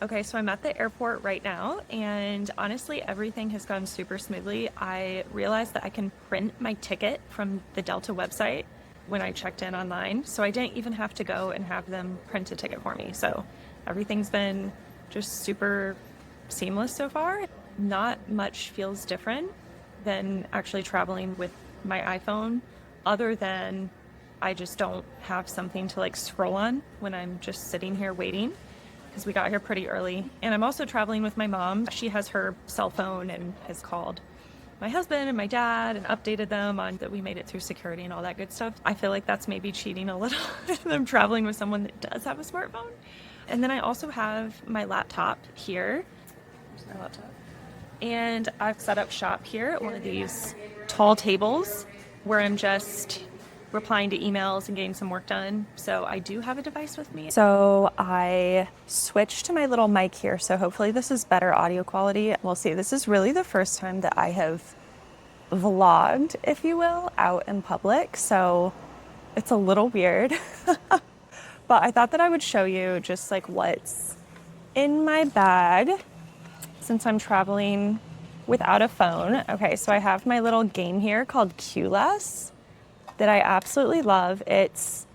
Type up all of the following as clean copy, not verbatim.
Okay, so I'm at the airport right now, and honestly, everything has gone super smoothly. I realized that I can print my ticket from the Delta website when I checked in online, so I didn't even have to go and have them print a ticket for me. So everything's been just super seamless so far. Not much feels different than actually traveling with my iPhone, other than I just don't have something to like scroll on when I'm just sitting here waiting because we got here pretty early. And I'm also traveling with my mom. She has her cell phone and has called my husband and my dad and updated them on that we made it through security and all that good stuff. I feel like that's maybe cheating a little if I'm traveling with someone that does have a smartphone. And then I also have my laptop here. Here's my laptop. And I've set up shop here at one of these tall tables where I'm just replying to emails and getting some work done. So I do have a device with me. So I switched to my little mic here. So hopefully this is better audio quality. We'll see. This is really the first time that I have vlogged, if you will, out in public. So it's a little weird. But I thought that I would show you just like what's in my bag since I'm traveling without a phone. Okay, so I have my little game here called QLess that I absolutely love. It's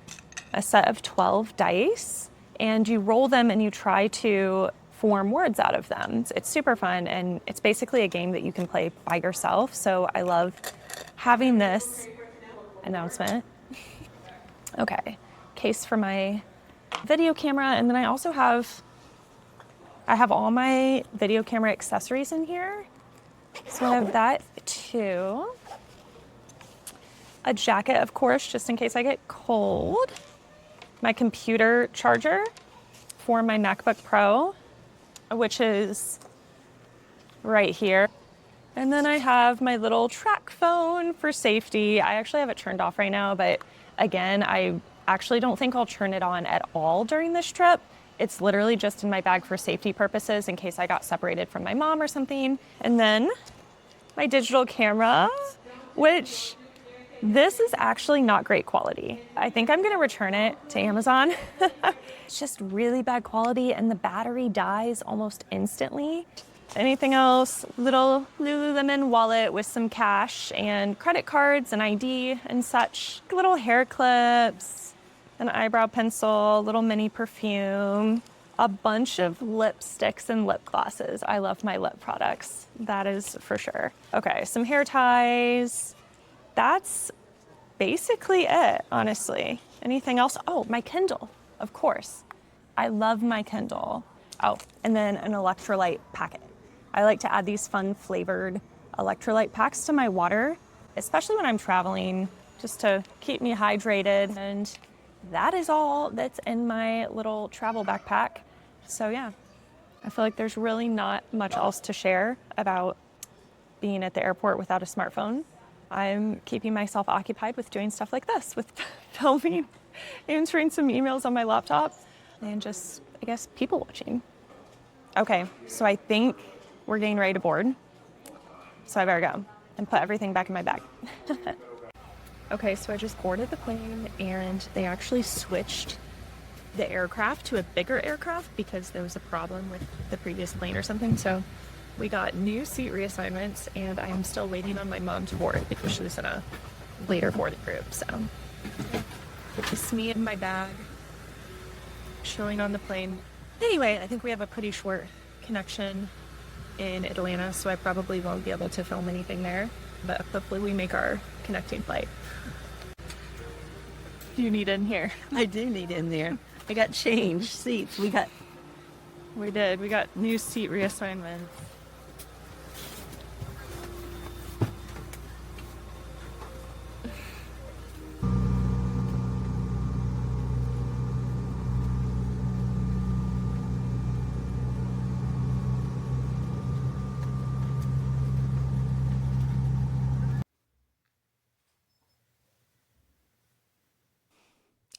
a set of 12 dice, and you roll them and you try to form words out of them. It's super fun, and it's basically a game that you can play by yourself. So I love having this announcement. Okay, case for my video camera, and then I have all my video camera accessories in here. So I have that too. A jacket, of course, just in case I get cold. My computer charger for my MacBook Pro, which is right here. And then I have my little track phone for safety. I actually have it turned off right now, but again, I actually don't think I'll turn it on at all during this trip. It's literally just in my bag for safety purposes in case I got separated from my mom or something. And then my digital camera, which this is actually not great quality. I think I'm gonna return it to Amazon. It's just really bad quality and the battery dies almost instantly. Anything else? Little Lululemon wallet with some cash and credit cards and ID and such. Little hair clips, an eyebrow pencil, little mini perfume, a bunch of lipsticks and lip glosses. I love my lip products, that is for sure. Okay, some hair ties. That's basically it, honestly. Anything else? Oh, my Kindle, of course. I love my Kindle. Oh, and then an electrolyte packet. I like to add these fun flavored electrolyte packs to my water, especially when I'm traveling, just to keep me hydrated. And that is all that's in my little travel backpack. So yeah, I feel like there's really not much else to share about being at the airport without a smartphone. I'm keeping myself occupied with doing stuff like this, with filming, answering some emails on my laptop, and just, I guess, people watching. Okay, so I think we're getting ready to board. So I better go and put everything back in my bag. Okay, so I just boarded the plane and they actually switched the aircraft to a bigger aircraft because there was a problem with the previous plane or something. So we got new seat reassignments and I am still waiting on my mom to board because she was in a later boarding group. So it's me and my bag chilling on the plane. Anyway, I think we have a pretty short connection in Atlanta, so I probably won't be able to film anything there, but hopefully we make our connecting flight. Do you need in here? I do need in there. I got changed seats. We did. We got new seat reassignments.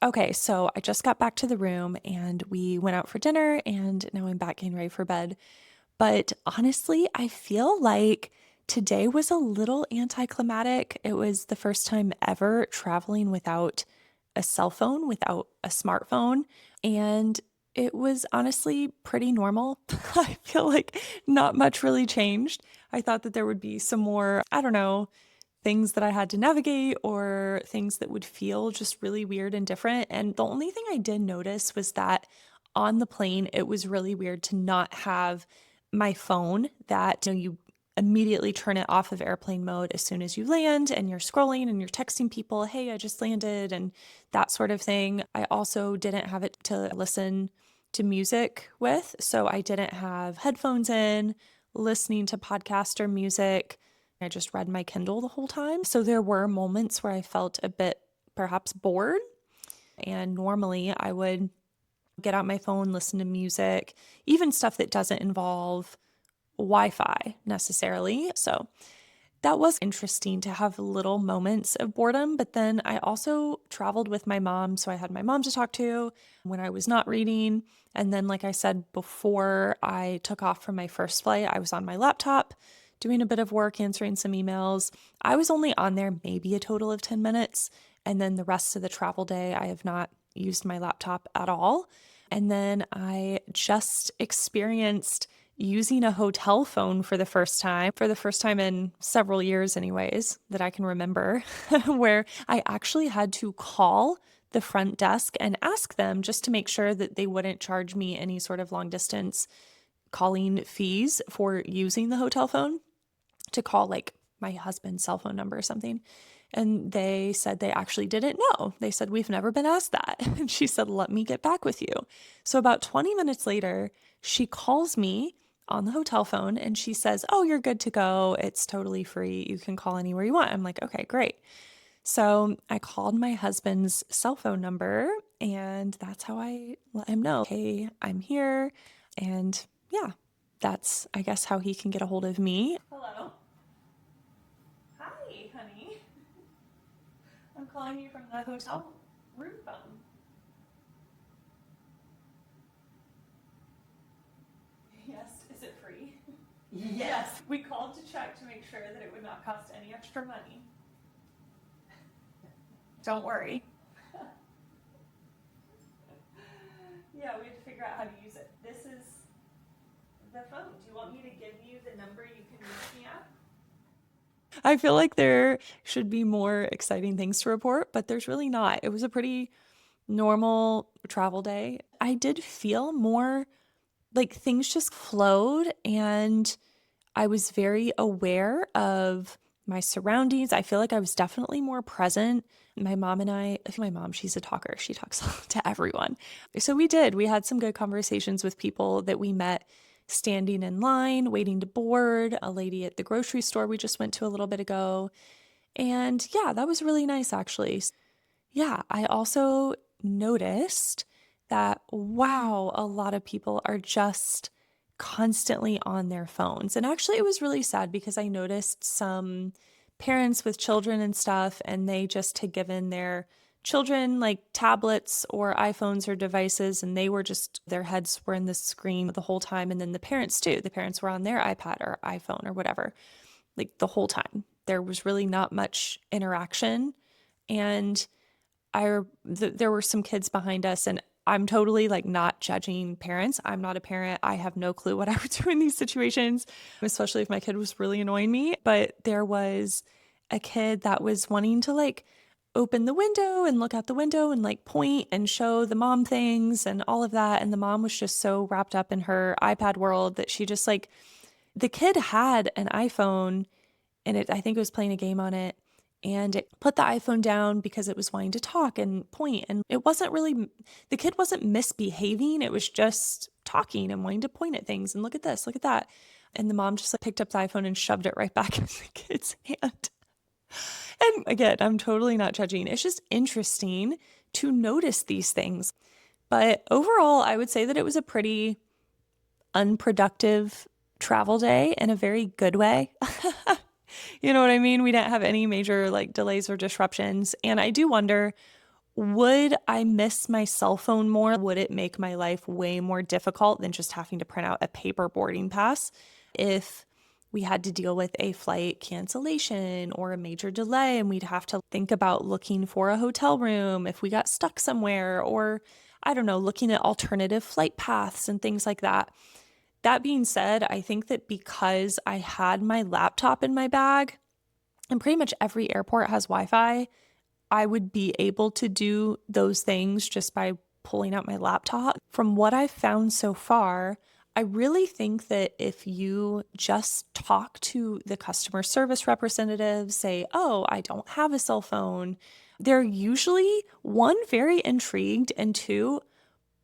Okay, so I just got back to the room and we went out for dinner and now I'm back getting ready for bed. But honestly, I feel like today was a little anticlimactic. It was the first time ever traveling without a cell phone, without a smartphone. And It was honestly pretty normal. I feel like not much really changed. I thought that there would be some more, I don't know, things that I had to navigate or things that would feel just really weird and different. And the only thing I did notice was that on the plane, it was really weird to not have my phone that, you immediately turn it off of airplane mode as soon as you land and you're scrolling and you're texting people, hey, I just landed, and that sort of thing. I also didn't have it to listen to music with. So I didn't have headphones in, listening to podcast or music. I just read my Kindle the whole time. So there were moments where I felt a bit perhaps bored. And normally I would get out my phone, listen to music, even stuff that doesn't involve Wi Fi necessarily. So that was interesting to have little moments of boredom. But then I also traveled with my mom. So I had my mom to talk to when I was not reading. And then, like I said, before I took off from my first flight, I was on my laptop doing a bit of work, answering some emails. I was only on there maybe a total of 10 minutes. And then the rest of the travel day, I have not used my laptop at all. And then I just experienced using a hotel phone for the first time in several years, anyways, that I can remember, where I actually had to call the front desk and ask them just to make sure that they wouldn't charge me any sort of long distance calling fees for using the hotel phone to call like my husband's cell phone number or something. And they said they actually didn't know. They said, we've never been asked that. And she said, let me get back with you. So about 20 minutes later, she calls me on the hotel phone and she says, oh, you're good to go. It's totally free. You can call anywhere you want. I'm like, okay, great. So I called my husband's cell phone number and that's how I let him know, hey, I'm here. And yeah, that's, I guess, how he can get a hold of me. Hello. Hi, honey. I'm calling you from the hotel room phone. Yes, is it free? Yes. We called to check to make sure that it would not cost any extra money. Don't worry. Yeah, we had to figure out how to use it. This is the phone. Do you want me to give you the number you can reach me at? I feel like there should be more exciting things to report, but there's really not. It was a pretty normal travel day. I did feel more like things just flowed and I was very aware of my surroundings. I feel like I was definitely more present. My mom and I think my mom, she's a talker. She talks to everyone. So we had some good conversations with people that we met standing in line, waiting to board, a lady at the grocery store we just went to a little bit ago. And yeah, that was really nice actually. Yeah, I also noticed that, wow, a lot of people are just constantly on their phones. And actually, it was really sad because I noticed some parents with children and stuff, and they just had given their children like tablets or iPhones or devices, and they were just, their heads were in the screen the whole time. And then the parents too. The parents were on their iPad or iPhone or whatever, like the whole time. There was really not much interaction. And there were some kids behind us, and I'm totally like not judging parents. I'm not a parent. I have no clue what I would do in these situations, especially if my kid was really annoying me. But there was a kid that was wanting to like open the window and look out the window and like point and show the mom things and all of that. And the mom was just so wrapped up in her iPad world that she just like, the kid had an iPhone and I think it was playing a game on it. And it put the iPhone down because it was wanting to talk and point. And it wasn't really, the kid wasn't misbehaving. It was just talking and wanting to point at things and look at this, look at that. And the mom just like picked up the iPhone and shoved it right back in the kid's hand. And again, I'm totally not judging. It's just interesting to notice these things. But overall, I would say that it was a pretty unproductive travel day in a very good way. You know what I mean? We didn't have any major like delays or disruptions. And I do wonder, would I miss my cell phone more? Would it make my life way more difficult than just having to print out a paper boarding pass if we had to deal with a flight cancellation or a major delay and we'd have to think about looking for a hotel room if we got stuck somewhere? Or I don't know, looking at alternative flight paths and things like that. That being said, I think that because I had my laptop in my bag, and pretty much every airport has Wi-Fi, I would be able to do those things just by pulling out my laptop. From what I've found so far, I really think that if you just talk to the customer service representative, say, oh, I don't have a cell phone, they're usually, one, very intrigued, and two,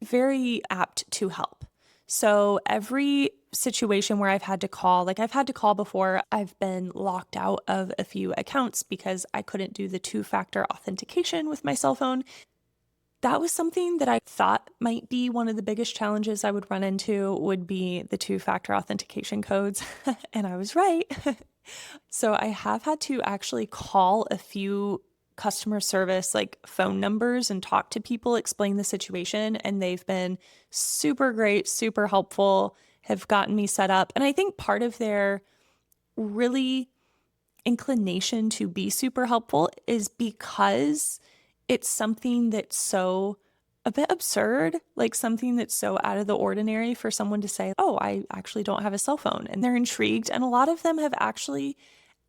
very apt to help. So every situation where I've had to call, like I've had to call before, I've been locked out of a few accounts because I couldn't do the two-factor authentication with my cell phone. That was something that I thought might be one of the biggest challenges I would run into, would be the two-factor authentication codes. And I was right. So I have had to actually call a few customer service like phone numbers and talk to people, explain the situation, and they've been super great, super helpful, have gotten me set up. And I think part of their really inclination to be super helpful is because it's something that's so a bit absurd, like something that's so out of the ordinary for someone to say, oh, I actually don't have a cell phone. And they're intrigued. And a lot of them have actually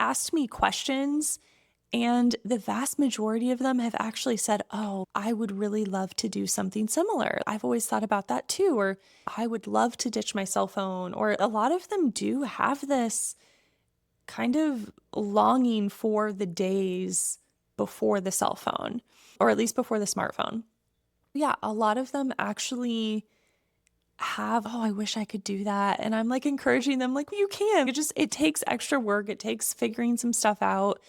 asked me questions, and the vast majority of them have actually said, oh, I would really love to do something similar. I've always thought about that too. Or I would love to ditch my cell phone. Or a lot of them do have this kind of longing for the days before the cell phone, or at least before the smartphone. Yeah, a lot of them actually have, oh, I wish I could do that. And I'm like encouraging them, like, you can. It takes extra work. It takes figuring some stuff out.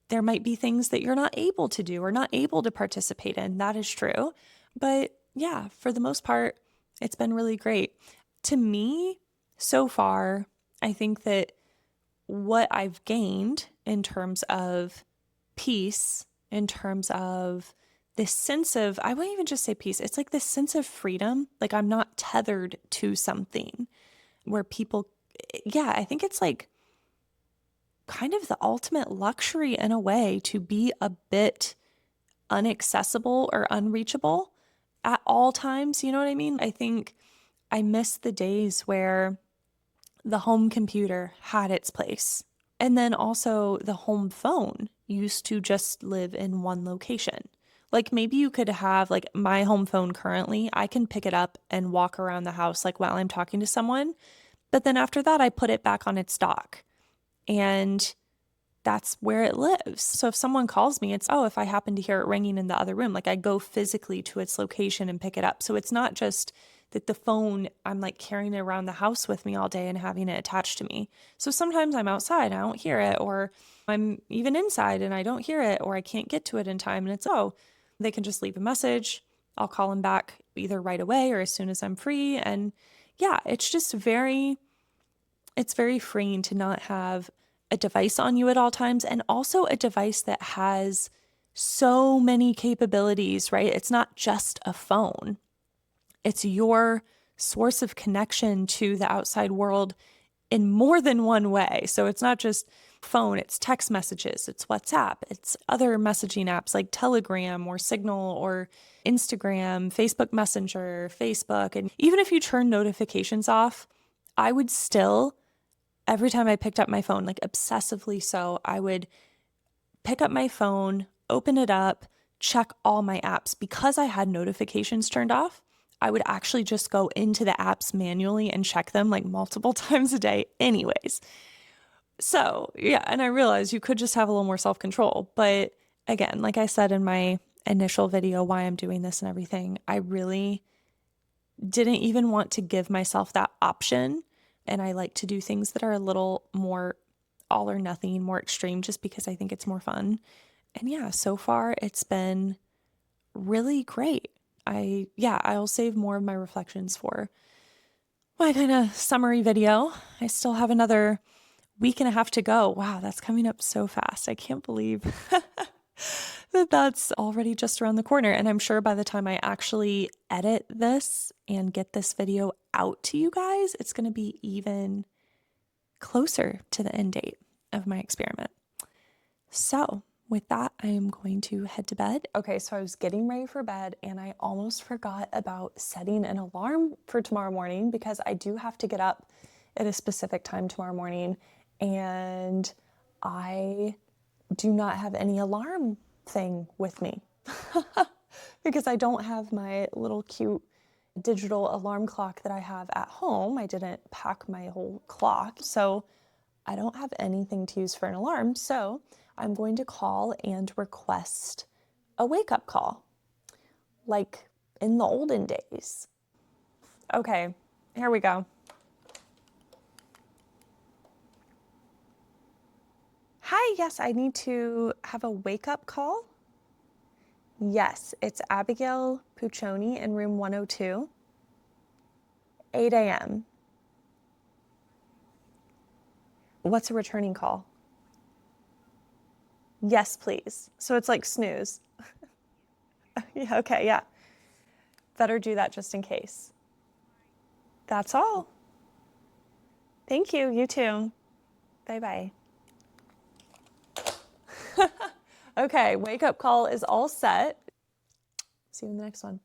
There might be things that you're not able to do or not able to participate in. That is true. But yeah, for the most part, it's been really great. To me, so far, I think that what I've gained in terms of peace, in terms of this sense of, I wouldn't even just say peace, it's like this sense of freedom. Like I'm not tethered to something where people, yeah, I think it's like kind of the ultimate luxury in a way to be a bit unaccessible or unreachable at all times. You know what I mean? I think I miss the days where the home computer had its place. And then also the home phone used to just live in one location. Like maybe you could have like my home phone currently, I can pick it up and walk around the house like while I'm talking to someone. But then after that, I put it back on its dock. And that's where it lives. So if someone calls me, it's, oh, if I happen to hear it ringing in the other room, like I go physically to its location and pick it up. So it's not just that the phone, I'm like carrying it around the house with me all day and having it attached to me. So sometimes I'm outside, I don't hear it, or I'm even inside and I don't hear it, or I can't get to it in time. And it's, oh, they can just leave a message. I'll call them back either right away or as soon as I'm free. And yeah, it's just it's very freeing to not have a device on you at all times, and also a device that has so many capabilities, right? It's not just a phone. It's your source of connection to the outside world in more than one way. So it's not just phone, it's text messages, it's WhatsApp, it's other messaging apps like Telegram or Signal or Instagram, Facebook Messenger, Facebook. And even if you turn notifications off, I would still, every time I picked up my phone, like obsessively so, I would pick up my phone, open it up, check all my apps. Because I had notifications turned off, I would actually just go into the apps manually and check them like multiple times a day anyways. So yeah, and I realized you could just have a little more self-control. But again, like I said in my initial video, why I'm doing this and everything, I really didn't even want to give myself that option. And I like to do things that are a little more all or nothing, more extreme, just because I think it's more fun. And yeah, so far it's been really great. I'll save more of my reflections for my kind of summary video. I still have another week and a half to go. Wow, that's coming up so fast. I can't believe that that's already just around the corner. And I'm sure by the time I actually edit this and get this video out to you guys, it's going to be even closer to the end date of my experiment. So with that, I am going to head to bed. Okay, so I was getting ready for bed and I almost forgot about setting an alarm for tomorrow morning because I do have to get up at a specific time tomorrow morning, and I do not have any alarm thing with me because I don't have my little cute digital alarm clock that I have at home. I didn't pack my whole clock, so I don't have anything to use for an alarm. So I'm going to call and request a wake-up call, like in the olden days. Okay, here we go. Hi, yes, I need to have a wake-up call. Yes, it's Abigail Puccioni in room 102, 8 a.m. What's a returning call? Yes, please. So it's like snooze. Yeah, okay, yeah. Better do that just in case. That's all. Thank you. You too. Bye-bye. Okay, wake up call is all set. See you in the next one.